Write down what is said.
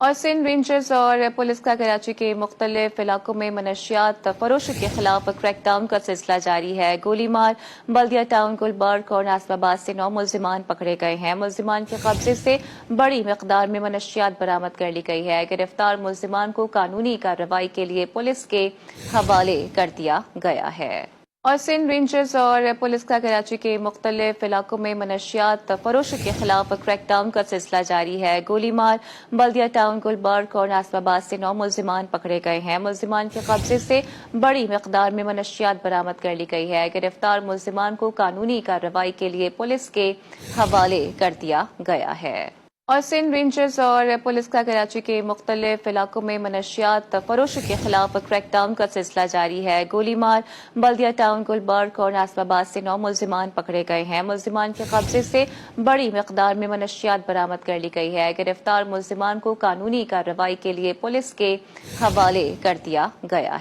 اور سندھ رینجرز اور پولیس کا کراچی کے مختلف علاقوں میں منشیات فروشی کے خلاف کریک ڈاؤن کا سلسلہ جاری ہے۔ گولی مار بلدیہ ٹاؤن گلبرگ اور ناصر آباد سے 9 ملزمان پکڑے گئے ہیں۔ ملزمان کے قبضے سے بڑی مقدار میں منشیات برآمد کر لی گئی ہے۔ گرفتار ملزمان کو قانونی کارروائی کے لیے پولیس کے حوالے کر دیا گیا ہے۔ اور سندھ رینجرز اور پولیس کا کراچی کے مختلف علاقوں میں منشیات فروشی کے خلاف کریک ڈاؤن کا سلسلہ جاری ہے۔ گولی مار بلدیہ ٹاؤن گلبرگ اور ناصر آباد سے 9 ملزمان پکڑے گئے ہیں۔ ملزمان کے قبضے سے بڑی مقدار میں منشیات برآمد کر لی گئی ہے۔ گرفتار ملزمان کو قانونی کارروائی کے لیے پولیس کے حوالے کر دیا گیا ہے۔ اور سندھ رینجرز اور پولیس کا کراچی کے مختلف علاقوں میں منشیات فروشی کے خلاف کریک ڈاؤن کا سلسلہ جاری ہے۔ گولی مار بلدیہ ٹاؤن گلبرگ اور ناصر آباد سے 9 ملزمان پکڑے گئے ہیں۔ ملزمان کے قبضے سے بڑی مقدار میں منشیات برآمد کر لی گئی ہے۔ گرفتار ملزمان کو قانونی کارروائی کے لیے پولیس کے حوالے کر دیا گیا ہے۔